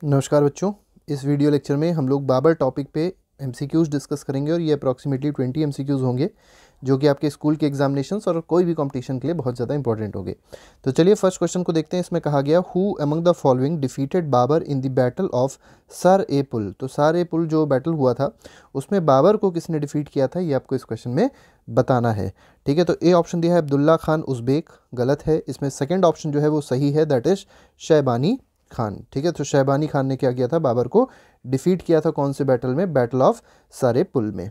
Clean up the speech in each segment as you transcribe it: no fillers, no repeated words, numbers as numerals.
नमस्कार बच्चों। इस वीडियो लेक्चर में हम लोग बाबर टॉपिक पे एमसीक्यूज़ डिस्कस करेंगे और ये अप्रॉक्सीमेटली 20 एमसीक्यूज़ होंगे जो कि आपके स्कूल के एग्जामिनेशंस और कोई भी कंपटीशन के लिए बहुत ज़्यादा इंपॉर्टेंट होंगे। तो चलिए फर्स्ट क्वेश्चन को देखते हैं। इसमें कहा गया who among the following defeated Babur in the battle of Sar e Pul. तो सर ए पुल जो बैटल हुआ था उसमें बाबर को किसने डिफीट किया था, ये आपको इस क्वेश्चन में बताना है। ठीक है, तो ए ऑप्शन दिया है अब्दुल्ला खान उज़्बेक, गलत है। इसमें सेकेंड ऑप्शन जो है वो सही है, दैट इज़ शैबानी खान। ठीक है, तो शैबानी खान ने क्या किया था, बाबर को डिफीट किया था। कौन से बैटल में? बैटल ऑफ सरे पुल में।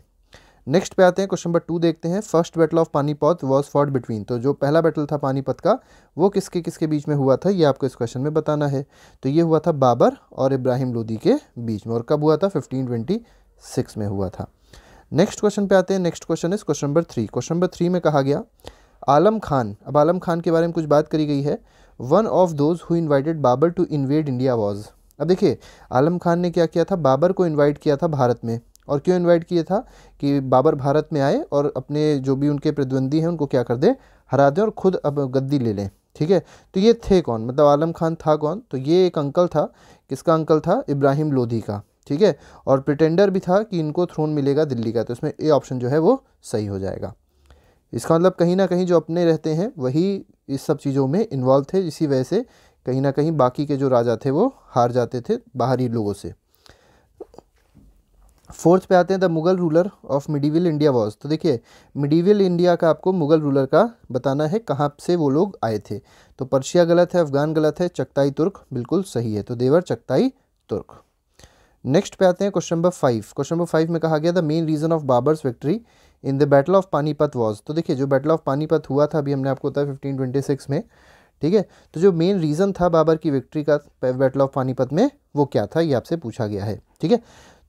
नेक्स्ट पे आते हैं, क्वेश्चन नंबर 2 देखते हैं। First battle of Panipat was fought between. तो जो पहला बैटल था पानीपत का वो किसके किसके बीच में हुआ था, ये आपको इस क्वेश्चन में बताना है। तो ये हुआ था बाबर और इब्राहिम लोदी के बीच में, और कब हुआ था? 1526 में हुआ था। नेक्स्ट क्वेश्चन पे आते हैं। Next question is question number 3। Question number 3 में कहा गया आलम खान। अब आलम खान के बारे में कुछ बात करी गई है। One of those who invited Babur to invade India was. अब देखिए आलम खान ने क्या किया था, बाबर को इन्वाइट किया था भारत में। और क्यों इन्वाइट किया था? कि बाबर भारत में आए और अपने जो भी उनके प्रतिद्वंदी हैं उनको क्या कर दें, हरा दें और खुद अब गद्दी ले लें। ठीक है, तो ये थे कौन, मतलब आलम खान था कौन? तो ये एक अंकल था। किसका अंकल था? इब्राहिम लोधी का। ठीक है, और प्रिटेंडर भी था कि इनको थ्रोन मिलेगा दिल्ली का। तो इसमें ए ऑप्शन जो है वो सही हो जाएगा। इसका मतलब कहीं ना कहीं जो अपने रहते हैं वही इस सब चीज़ों में इन्वॉल्व थे, इसी वजह से कहीं ना कहीं बाकी के जो राजा थे वो हार जाते थे बाहरी लोगों से। फोर्थ पे आते हैं, the Mughal ruler of medieval India was. तो देखिए मिडीवल इंडिया का आपको मुगल रूलर का बताना है, कहाँ से वो लोग आए थे। तो पर्शिया गलत है, अफगान गलत है, चगताई तुर्क बिल्कुल सही है। तो देवर चगताई तुर्क। नेक्स्ट पे आते हैं क्वेश्चन नंबर 5। क्वेश्चन नंबर 5 में कहा गया the main reason of Babur's victory in the battle of Panipat was. तो देखिए जो बैटल ऑफ पानीपत हुआ था अभी हमने आपको बताया 1526 में। ठीक है, तो जो मेन रीज़न था बाबर की विक्ट्री का बैटल ऑफ पानीपत में वो क्या था, ये आपसे पूछा गया है। ठीक है,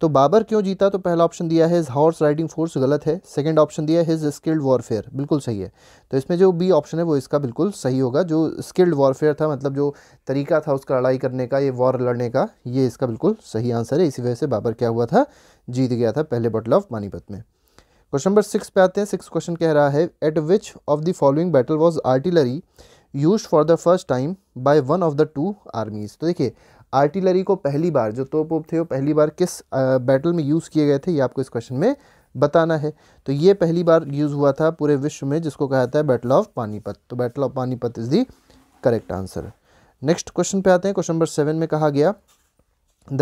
तो बाबर क्यों जीता? तो पहला ऑप्शन दिया है हिज हॉर्स राइडिंग फोर्स, गलत है। सेकंड ऑप्शन दिया है हिज स्किल्ड वॉरफेयर, बिल्कुल सही है। तो इसमें जो बी ऑप्शन है वो इसका बिल्कुल सही होगा। जो स्किल्ड वॉरफेयर था, मतलब जो तरीका था उसका लड़ाई करने का, ये वॉर लड़ने का, ये इसका बिल्कुल सही आंसर है। इसी वजह से बाबर क्या हुआ था, जीत गया था पहले बैटल ऑफ पानीपत में। क्वेश्चन नंबर 6 पे आते हैं। 6 क्वेश्चन कह रहा है eight which of the following battle was artillery use for the first time by one of the two आर्मीज। तो देखिए आर्टिलरी को पहली बार, जो तोप थे वो पहली बार किस बैटल में यूज़ किए गए थे, ये आपको इस क्वेश्चन में बताना है। तो ये पहली बार यूज़ हुआ था पूरे विश्व में, जिसको कहा जाता है बैटल ऑफ पानीपत। तो battle of Panipat is the correct answer. Next question पे आते हैं। क्वेश्चन नंबर 7 में कहा गया the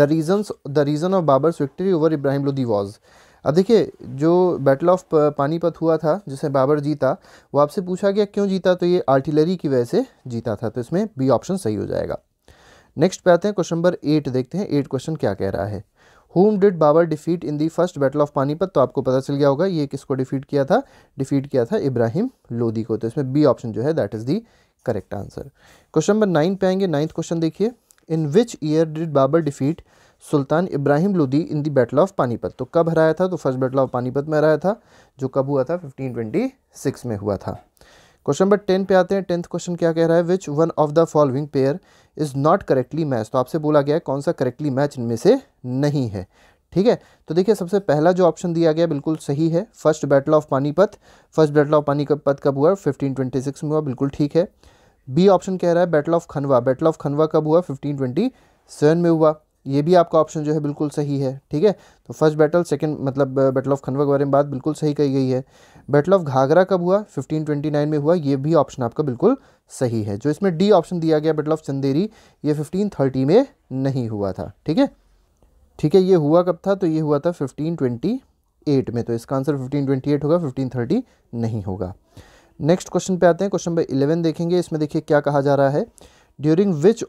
reason of Babur's victory over Ibrahim Lodi was. अब देखिए जो बैटल ऑफ पानीपत हुआ था जिसे बाबर जीता, वो आपसे पूछा गया क्यों जीता, तो ये आर्टिलरी की वजह से जीता था। तो इसमें बी ऑप्शन सही हो जाएगा। नेक्स्ट पे आते हैं, क्वेश्चन नंबर 8 देखते हैं। 8 क्वेश्चन क्या कह रहा है, whom did Babur defeat in the first battle of Panipat. तो आपको पता चल गया होगा ये किसको डिफीट किया था, डिफीट किया था इब्राहिम लोदी को। तो इसमें बी ऑप्शन जो है that is the correct answer. Question number 9 पे आएंगे। 9th क्वेश्चन देखिए, in which year did Babur defeat Sultan Ibrahim Lodi in the battle of Panipat. तो कब हराया था? तो फर्स्ट बैटल ऑफ पानीपत में हराया था, जो कब हुआ था? 1526 में हुआ था। क्वेश्चन नंबर 10 पे आते हैं। 10th क्वेश्चन क्या कह रहा है, which one of the following pair is not correctly match. तो आपसे बोला गया है कौन सा करेक्टली मैच इनमें से नहीं है। ठीक है, तो देखिए सबसे पहला जो ऑप्शन दिया गया बिल्कुल सही है, first battle of Panipat. First battle of Panipat कब हुआ? 1526 में हुआ, बिल्कुल ठीक है। बी ऑप्शन कह रहा है बैटल ऑफ खनवा। बैटल ऑफ खनवा कब हुआ? 1527 में हुआ, ये भी आपका ऑप्शन जो है बिल्कुल सही है। ठीक है, तो फर्स्ट बैटल, सेकंड मतलब बैटल ऑफ खनवा के बारे में बात बिल्कुल सही कही गई है। बैटल ऑफ घाघरा कब हुआ? 1529 में हुआ, ये भी ऑप्शन आपका बिल्कुल सही है। जो इसमें डी ऑप्शन दिया गया बैटल ऑफ चंदेरी, ये 1530 में नहीं हुआ था। ठीक है, ठीक है, ये हुआ कब था? तो ये हुआ था 1528 में। तो इसका आंसर 1528 होगा, 1530 नहीं होगा। नेक्स्ट क्वेश्चन पे आते हैं। क्वेश्चन नंबर 11 देखेंगे। इसमें देखिए क्या कहा जा रहा है, during which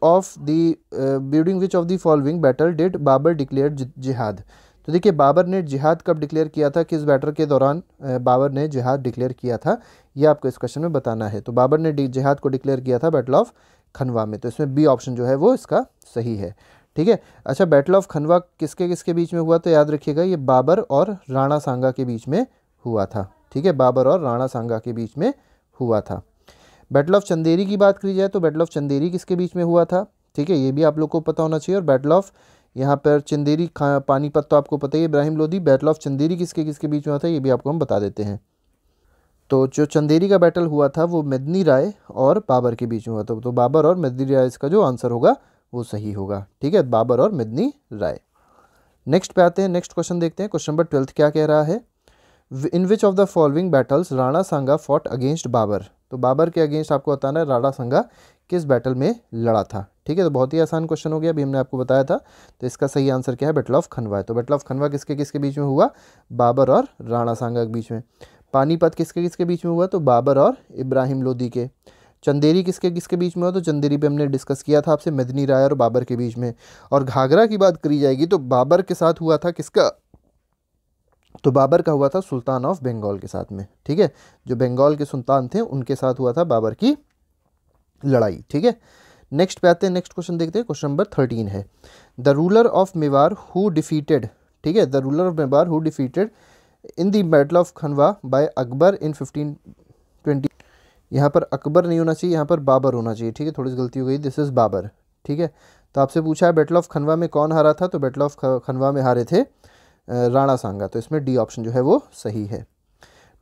of the following battle did Babur declare jihad. तो देखिए बाबर ने जिहाद कब डिक्लेयर किया था, किस बैटल के दौरान बाबर ने जिहाद डिक्लेयर किया था, ये आपको इस क्वेश्चन में बताना है। तो बाबर ने जिहाद को डिक्लेयर किया था बैटल ऑफ खनवा में। तो इसमें बी ऑप्शन जो है वो इसका सही है। ठीक है, अच्छा बैटल ऑफ खनवा किसके किसके बीच में हुआ? तो याद रखिएगा ये बाबर और राणा सांगा के बीच में हुआ था। ठीक है, बाबर और राणा सांगा के बीच में हुआ था। बैटल ऑफ चंदेरी की बात करी जाए तो बैटल ऑफ चंदेरी किसके बीच में हुआ था? ठीक है, ये भी आप लोग को पता होना चाहिए। और बैटल ऑफ यहाँ पर चंदेरी पानीपत तो आपको पता ही है, इब्राहिम लोदी। बैटल ऑफ चंदेरी किसके किसके बीच में हुआ था, ये भी आपको हम बता देते हैं। तो जो चंदेरी का बैटल हुआ था वो मेदिनी राय और बाबर के बीच में हुआ था। तो बाबर और मेदिनी राय इसका जो आंसर होगा वो सही होगा। ठीक है, बाबर और मेदिनी राय। नेक्स्ट पे आते हैं, नेक्स्ट क्वेश्चन देखते हैं। क्वेश्चन नंबर 12 क्या कह रहा है, in which of the following battles Rana Sanga fought against Babur. तो बाबर के अगेंस्ट आपको बताना है राणा सांगा किस बैटल में लड़ा था। ठीक है, तो बहुत ही आसान क्वेश्चन हो गया, अभी हमने आपको बताया था। तो इसका सही आंसर क्या है, बैटल ऑफ खनवा है। तो बैटल ऑफ खनवा किसके किसके बीच में हुआ, बाबर और राणा सांगा के बीच में। पानीपत किसके किसके बीच में हुआ, तो बाबर और इब्राहिम लोदी के। चंदेरी किसके किसके बीच में हुआ, तो चंदेरी पे हमने डिस्कस किया था आपसे, मेदिनी राय और बाबर के बीच में। और घाघरा की बात करी जाएगी तो बाबर के साथ हुआ था किसका, तो बाबर का हुआ था सुल्तान ऑफ बंगाल के साथ में। ठीक है, जो बंगाल के सुल्तान थे उनके साथ हुआ था बाबर की लड़ाई। ठीक है, नेक्स्ट पे आते हैं, नेक्स्ट क्वेश्चन देखते हैं। क्वेश्चन नंबर 13 है, the ruler of Mewar who defeated, ठीक है, the ruler of Mewar who defeated in the battle of Khanwa by Akbar in 1520। यहाँ पर अकबर नहीं होना चाहिए, यहाँ पर बाबर होना चाहिए। ठीक है, थोड़ी सी गलती हो गई, दिस इज बाबर। ठीक है, तो आपसे पूछा है बैटल ऑफ खनवा में कौन हारा था, तो बैटल ऑफ खनवा में हारे थे राणा सांगा। तो इसमें डी ऑप्शन जो है वो सही है।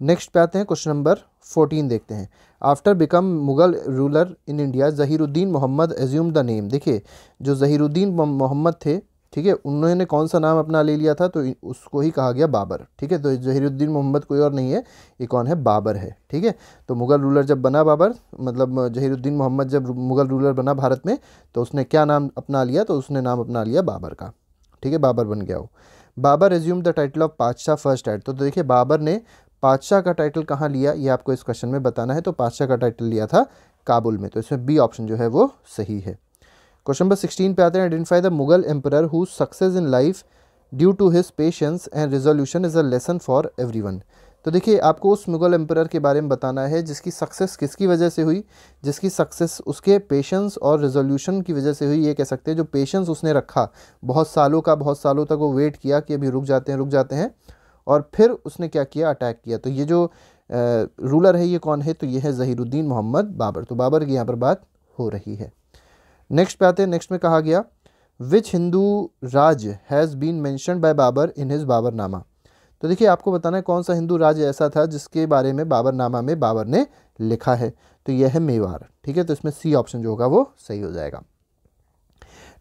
नेक्स्ट पे आते हैं, क्वेश्चन नंबर 14 देखते हैं। After become Mughal ruler in India Zahiruddin Muhammad assume the name. देखिए, जो जहीरुद्दीन मोहम्मद थे, ठीक है, उन्होंने कौन सा नाम अपना ले लिया था, तो उसको ही कहा गया बाबर। ठीक है, तो जहीरुद्दीन मोहम्मद कोई और नहीं है, ये कौन है, बाबर है। ठीक है, तो मुगल रूलर जब बना बाबर, मतलब जहीरुद्दीन मोहम्मद जब मुगल रूलर बना भारत में, तो उसने क्या नाम अपना लिया, तो उसने नाम अपना लिया बाबर का। ठीक है, बाबर बन गया वो। Babur assume the title of Padshah first at. तो देखिए, बाबर ने पातशाह का टाइटल कहाँ लिया, ये आपको इस क्वेश्चन में बताना है। तो पातशाह का टाइटल लिया था काबुल में। तो इसमें बी ऑप्शन जो है वो सही है। क्वेश्चन नंबर 16 पे आते हैं, identify the Mughal emperor who success in life due to his patience and resolution is a lesson for everyone. तो देखिए, आपको उस मुगल एम्परर के बारे में बताना है जिसकी सक्सेस किसकी वजह से हुई, जिसकी सक्सेस उसके पेशेंस और रिजोल्यूशन की वजह से हुई। ये कह सकते हैं जो पेशेंस उसने रखा, बहुत सालों तक वो वेट किया कि अभी रुक जाते हैं, और फिर उसने क्या किया, अटैक किया। तो ये जो रूलर है ये कौन है, तो ये है जहीरुद्दीन मोहम्मद बाबर। तो बाबर की यहाँ पर बात हो रही है। नेक्स्ट पे आते हैं, नेक्स्ट में कहा गया which Hindu raj has been mentioned by Babur in his Baburnama. तो देखिए, आपको बताना है कौन सा हिंदू राज्य ऐसा था जिसके बारे में बाबरनामा में बाबर ने लिखा है। तो यह है मेवाड़। ठीक है, तो इसमें सी ऑप्शन जो होगा वो सही हो जाएगा।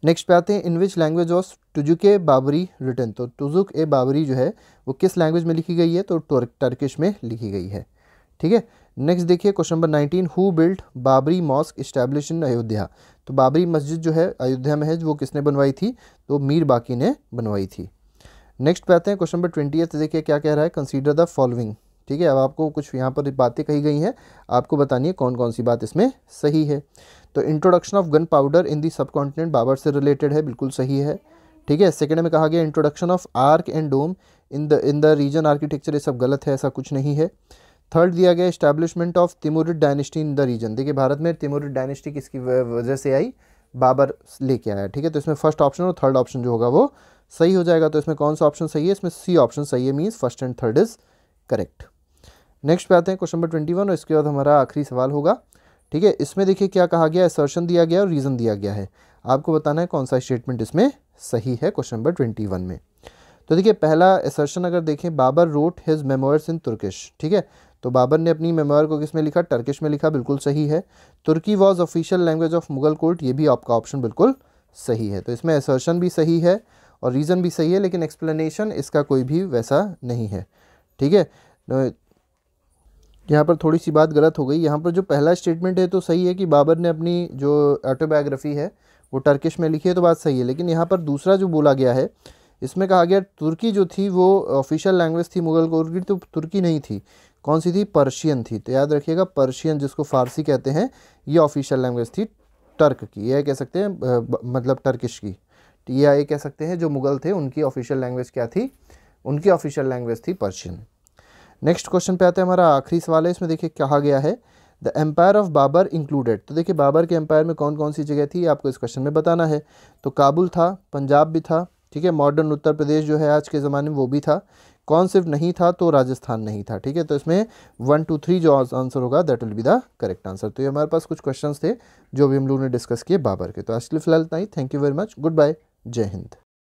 नेक्स्ट पे आते हैं, in which language of Tuzuk e Babari written. तो तुजुक ए बाबरी जो है वो किस लैंग्वेज में लिखी गई है, तो टर्किश में लिखी गई है। ठीक है, नेक्स्ट देखिए, question number 19, who built Babri mosque establish in Ayodhya. तो बाबरी मस्जिद जो है अयोध्या में है, वो किसने बनवाई थी, तो मीर बाकी ने बनवाई थी। नेक्स्ट पे आते हैं, क्वेश्चन नंबर 20, देखिए क्या कह रहा है, कंसीडर द फॉलोइंग। ठीक है, अब आपको कुछ यहाँ पर बातें कही गई हैं, आपको बतानी है कौन कौन सी बात इसमें सही है। तो इंट्रोडक्शन ऑफ गन पाउडर इन दी सब कॉन्टिनेंट बाबर से रिलेटेड है, बिल्कुल सही है। ठीक है, सेकंड में कहा गया introduction of arch and dome in the region architecture, ये सब गलत है, ऐसा कुछ नहीं है। थर्ड दिया गया establishment of Timurid dynasty in the region. देखिए, भारत में तिमुरिड डायनेस्टी किसकी वजह से आई, बाबर लेके आया। ठीक है, तो इसमें फर्स्ट ऑप्शन और थर्ड ऑप्शन जो होगा वो सही हो जाएगा। तो इसमें कौन सा ऑप्शन सही है, इसमें सी ऑप्शन सही है, means first and third is correct. Next पे आते हैं, क्वेश्चन नंबर 21, और इसके बाद हमारा आखिरी सवाल होगा। ठीक है, इसमें देखिए क्या कहा गया, असर्शन दिया गया और रीज़न दिया गया है। आपको बताना है कौन सा स्टेटमेंट इसमें सही है क्वेश्चन नंबर 21 में। तो देखिए, पहला असर्शन अगर देखें, बाबर रोट हिज मेमोयर्स इन तुर्किश। ठीक है, तो बाबर ने अपनी मेमोयर को किस में लिखा, टर्किश में लिखा, बिल्कुल सही है। Turki was official language of Mughal court, ये भी आपका ऑप्शन बिल्कुल सही है। तो इसमें असर्शन भी सही है और रीज़न भी सही है, लेकिन एक्सप्लेनेशन इसका कोई भी वैसा नहीं है। ठीक है, यहाँ पर थोड़ी सी बात गलत हो गई। यहाँ पर जो पहला स्टेटमेंट है तो सही है कि बाबर ने अपनी जो ऑटोबायोग्राफी है वो टर्किश में लिखी है, तो बात सही है। लेकिन यहाँ पर दूसरा जो बोला गया है, इसमें कहा गया तुर्की जो थी वो ऑफिशियल लैंग्वेज थी मुगल कोर्ट की, तो तुर्की नहीं थी, कौन सी थी, पर्शियन थी। तो याद रखिएगा, पर्शियन जिसको फारसी कहते हैं, ये ऑफिशियल लैंग्वेज थी टर्क की, यह कह सकते हैं मतलब टर्किश की। या ये कह सकते हैं जो मुगल थे उनकी ऑफिशियल लैंग्वेज क्या थी, उनकी ऑफिशियल लैंग्वेज थी पर्शियन। नेक्स्ट क्वेश्चन पे आते हैं, हमारा आखिरी सवाल है। इसमें देखिए कहा गया है the empire of Babur included. तो देखिए, बाबर के एम्पायर में कौन कौन सी जगह थी, आपको इस क्वेश्चन में बताना है। तो काबुल था, पंजाब भी था, ठीक है, मॉडर्न उत्तर प्रदेश जो है आज के ज़माने में वो भी था। कौन सिर्फ नहीं था, तो राजस्थान नहीं था। ठीक है, तो इसमें 1, 2, 3 जो आंसर होगा that will be the correct answer. तो ये हमारे पास कुछ क्वेश्चंस थे जो भी हम लोगों ने डिस्कस किए बाबर के। तो आज के लिए फिलहाल इतना ही। Thank you very much, good bye, जय हिंद।